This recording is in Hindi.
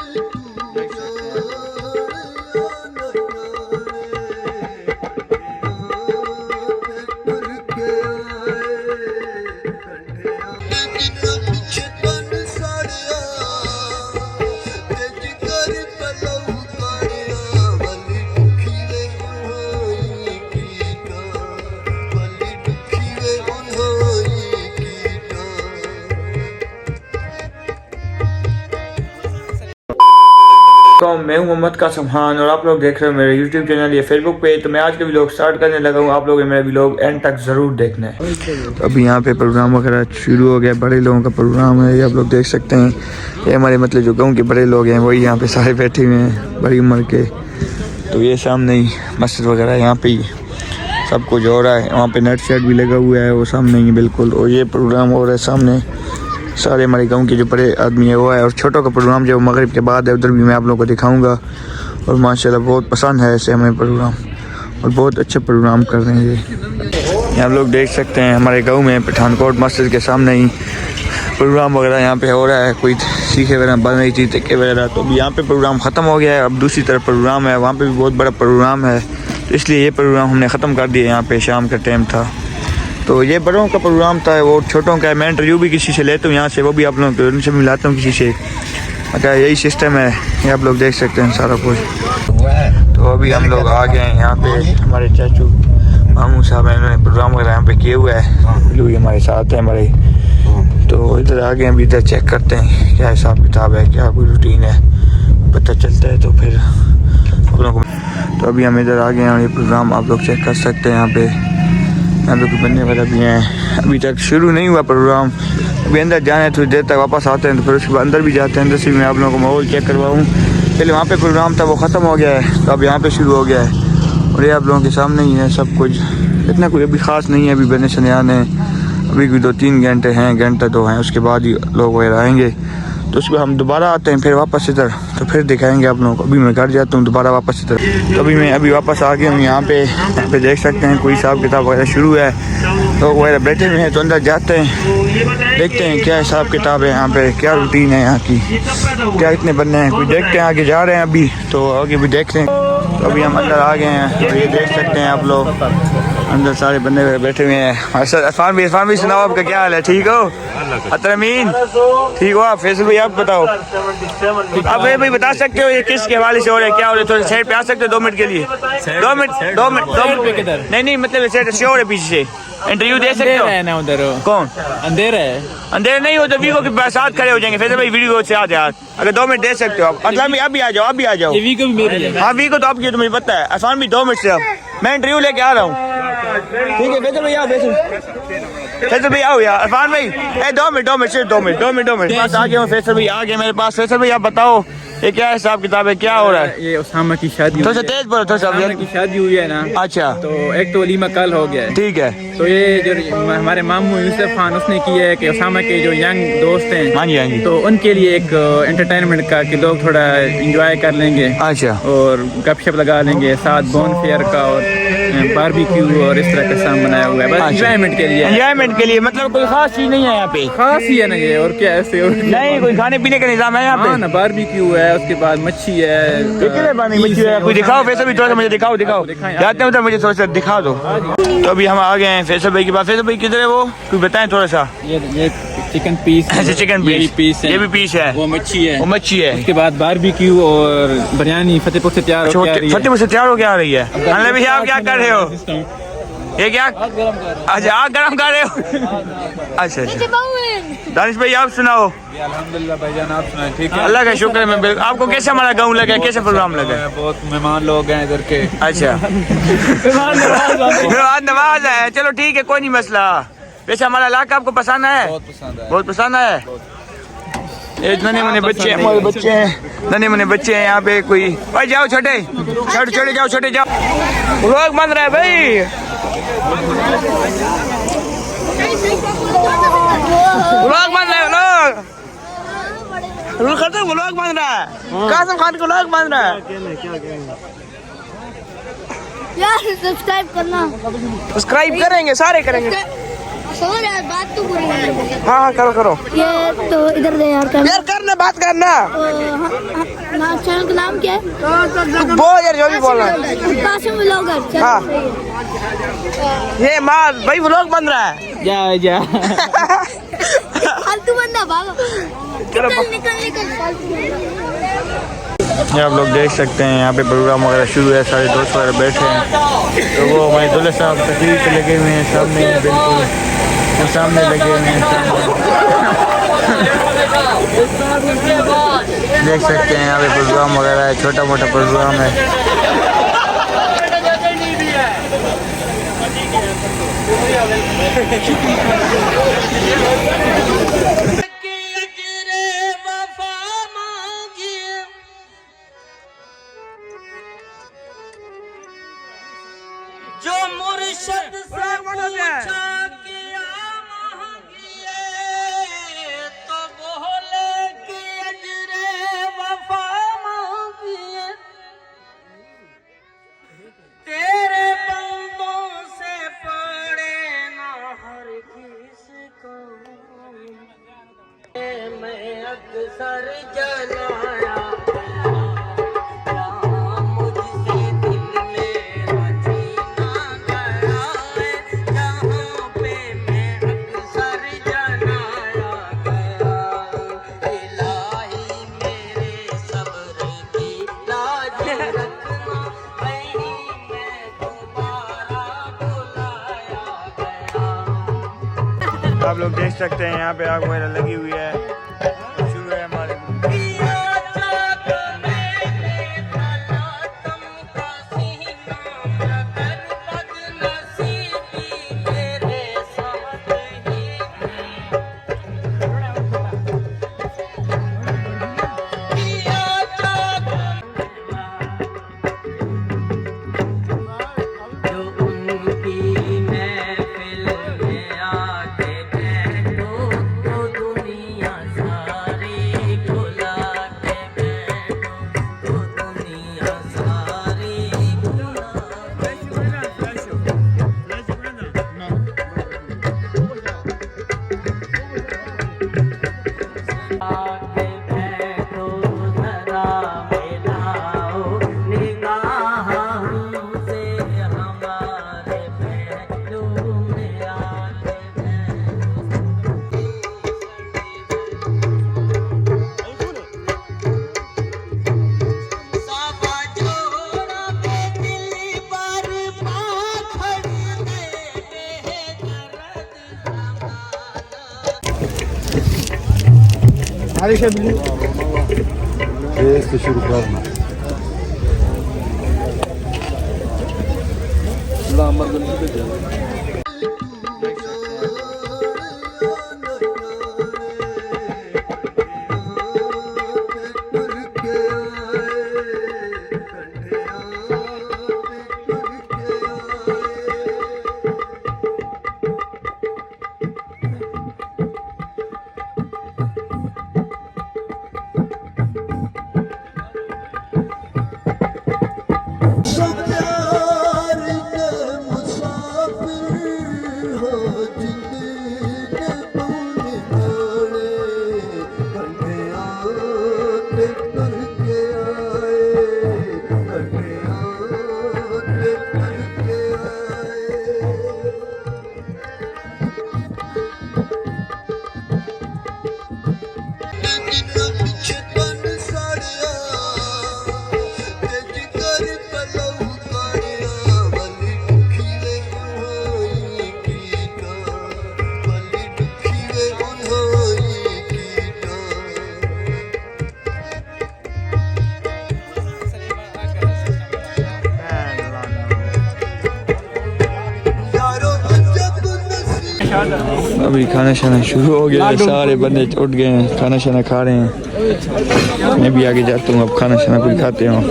तो मैं हूं मोहम्मद कासिम खान और आप लोग देख रहे हो मेरे YouTube चैनल या फेसबुक पे। तो मैं आज के व्लॉग स्टार्ट करने लगा हूं। आप लोग मेरा व्लॉग एंड तक ज़रूर देखना है। तो अभी यहाँ पे प्रोग्राम वगैरह शुरू हो गया, बड़े लोगों का प्रोग्राम है, ये आप लोग देख सकते हैं। ये हमारे मतलब जो गाँव के बड़े लोग हैं वही यहाँ पे सारे बैठे हुए हैं, बड़ी उम्र के। तो ये सामने ही मस्जिद वगैरह यहाँ पे ही सब कुछ हो रहा है। वहाँ पे नेट सेट भी लगा हुआ है वो सामने ही बिल्कुल। और ये प्रोग्राम हो रहा है सामने, सारे हमारे गांव के जो बड़े आदमी है वो है। और छोटों का प्रोग्राम जो मगरिब के बाद है उधर भी मैं आप लोगों को दिखाऊंगा। और माशाल्लाह बहुत पसंद है ऐसे हमें प्रोग्राम, और बहुत अच्छा प्रोग्राम कर रहे हैं ये आप लोग देख सकते हैं। हमारे गांव में पठानकोट मस्जिद के सामने ही प्रोग्राम वगैरह यहाँ पे हो रहा है। कोई सीखे वगैरह बन रही थी, टिक्के वगैरह। तो अभी यहाँ पे प्रोग्राम ख़त्म हो गया है। अब दूसरी तरफ प्रोग्राम है, वहाँ पर भी बहुत बड़ा प्रोग्राम है। तो इसलिए ये प्रोग्राम हमने ख़त्म कर दिया। यहाँ पर शाम का टाइम था तो ये बड़ों का प्रोग्राम था, वो छोटों का है। मैं इंटरव्यू भी किसी से लेता हूँ यहाँ से, वो भी आप लोगों को उनसे मिलाता हूँ किसी से। अच्छा यही सिस्टम है, ये आप लोग देख सकते हैं सारा कुछ। तो अभी हम लोग आ गए हैं यहाँ पे। हमारे चाचू मामू साहब हैं, इन्होंने प्रोग्राम वगैरह यहाँ पे किए हुआ है, जो भी हमारे साथ हैं हमारे। तो इधर आ गए, अभी इधर चेक करते हैं क्या हिसाब किताब है, क्या कोई रूटीन है, पता चलता है तो फिर आप लोगों को। तो अभी हम इधर आ गए हैं और ये प्रोग्राम आप लोग चेक कर सकते हैं। यहाँ पे यहाँ पे कुछ बनने वाला भी हैं, अभी तक शुरू नहीं हुआ प्रोग्राम। अभी अंदर जाने थोड़ी देर तक वापस आते हैं तो फिर उसके बाद अंदर भी जाते हैं। अंदर से मैं आप लोगों को माहौल चेक करवाऊँ। पहले वहाँ पे प्रोग्राम था वो ख़त्म हो गया है, तो अब यहाँ पे शुरू हो गया है। और ये आप लोगों के सामने ही है सब कुछ, इतना कोई अभी ख़ास नहीं है। अभी बने शनियान है, अभी कोई 2-3 घंटे हैं, घंटा तो हैं, उसके बाद ही लोग वगैरह आएँगे। तो उसके बाद हम दोबारा आते हैं फिर वापस इधर, तो फिर दिखाएंगे आप लोगों को। अभी मैं घर जाता हूँ दोबारा वापस इधर। तो अभी मैं वापस आ गया हूँ यहाँ पे देख सकते हैं कोई हिसाब किताब वगैरह शुरू है, लोग वगैरह बैठे हुए हैं। तो अंदर जाते हैं, देखते हैं क्या हिसाब किताब है यहाँ पे, क्या रूटीन है यहाँ की, क्या इतने बंदे हैं। कोई देखते हैं, आगे जा रहे हैं अभी, तो आगे भी देखते हैं। तो अभी हम अंदर आ गए हैं और ये देख सकते हैं आप लोग अंदर सारे बंदे बैठे हुए हैं। इरफान भी सुनाओ, आपका क्या हाल है? ठीक हो? अतरमीन ठीक हो आप? फैसल भाई आप बताओ, आप भाई बता सकते हो ये किसके हवाले से हो रहा है, क्या हो रहा है? थोड़ा साइड पे आ सकते हो 2 मिनट के लिए? 2 मिनट नहीं मतलब साइड से हो रहा है, पीछे से इंटरव्यू दे सकते हो ना? उधर कौन अंधेरा है? अंधेरा नहीं हो तो वीवो के साथ खड़े हो जाएंगे। फैसल भाई वीडियो से आ जाए, अगर 2 मिनट दे सकते हो आप। मतलब अभी आ जाओ, अभी आ जाओ। वीको भी मेरी है। हाँ वीको तो आपकी, तो मुझे पता है। अरफान भी 2 मिनट से, अब मैं इंटरव्यू लेके आ रहा हूँ। ठीक है फैसल भाई आओ, फैसल भाई आओ यार। अरफान भाई 2 मिनट सिर्फ 2 मिनट बस आ गया हूँ। फैसल भाई आ गए मेरे पास। फैसल भाई आप बताओ ये क्या हिसाब किताब है, क्या हो रहा है? ये उसामा की शादी, थोड़ा सा तेज बोलो, थोड़ा सा की शादी हुई है ना। अच्छा, तो एक तो वलीमा कल हो गया है। ठीक है। तो ये जो हमारे मामू यूसुफ खान उसने की है कि उसामा के जो यंग दोस्त हैं, हाँ जी, तो उनके लिए एक एंटरटेनमेंट का कि लोग थोड़ा इंजॉय कर लेंगे। अच्छा, और गपशप लगा लेंगे, साथ बोन फेयर का और बारबेक्यू और इस तरह का सामान बनाया हुआ है, बस एंजॉयमेंट के लिए। मतलब कोई खास चीज नहीं है यहाँ पे? खास ही है ना ये, और क्या ऐसे नहीं कोई खाने पीने का निजाम है यहाँ पे? ना, बारबेक्यू है, उसके बाद मच्छी है। मच्छी है, कोई दिखाओ फैसल भाई, थोड़ा सा मुझे दिखाओ जाते हैं उधर, मुझे थोड़ा सा दिखा दो। तो अभी हम आ गए हैं फैसल भाई के पास। फैसल भाई किधर है वो, कोई बताएं थोड़ा सा? ये चिकन पीस, चिकन पीस, ये भी पीस है, वो मच्छी है। उसके बाद बारबेक्यू और बिरयानी फतेहपुर से तैयार हो क्या आ रही है। मतलब आप क्या कर रहे हो? ये क्या? अच्छा आग गरम कर रहे हो? अच्छा दानिश भाई आप सुनाओ। अल्हम्दुलिल्लाह भाईजान, आप सुनाए? ठीक है, अल्लाह का शुक्र है। आपको कैसा हमारा गाँव लगा, कैसा प्रोग्राम लगा? बहुत मेहमान लोग हैं इधर के। अच्छा नवाज है, चलो ठीक है, कोई नहीं मसला। वैसे हमारा इलाका आपको पसंद है? बहुत पसंद है। ये नन्हे मुन्ने बच्चे हैं, नन्हे मुन्ने बच्चे हैं यहाँ पे। कोई भाई जाओ छोटे जाओ, लोग बन रहा है भाई, लोग बन रहे हैं, लोग बन रहा है। कासिम खान को लोग बन रहा है यार। सब्सक्राइब करना, सब्सक्राइब करेंगे, सारे करेंगे। यार बात तो हाँ करो। ये तो इधर दे यार, करना बात करना। चैनल का नाम क्या है? बोल यार, जो भी बोल रहा है। कासिम व्लॉगर। चलो, हाँ। सही है। ये मार भाई, व्लॉग बन रहा है। जा फालतू बंदा भागो। चलो निकल फालतू बंदा। ये आप लोग देख सकते हैं यहाँ पे प्रोग्राम वगैरह शुरू है, सारे दोस्त वगैरह बैठे हैं। तो वो हमारे दूल्हे साहब तकरीर पे लगे हुए हैं सामने, बिल्कुल वो सामने लगे हुए हैं। देख सकते हैं यहाँ पे प्रोग्राम वगैरह है, छोटा मोटा प्रोग्राम है। जो मुर्शद से पूछा किया मांगिए तो बोले कि अजरे वफा मांगिए। तेरे बंदों से पड़े ना हर किसको, मैं अक्सर जलाया आप लोग देख सकते हैं यहाँ पे आग वगैरह लगी हुई है, शुरू है हमारे। शुरू करना अभी खाना शाना शुरू हो गया है, सारे बंदे उठ गए हैं, खाना शाना खा रहे हैं। मैं भी आगे जाता हूँ, अब खाना शाना कुछ खाते हूँ।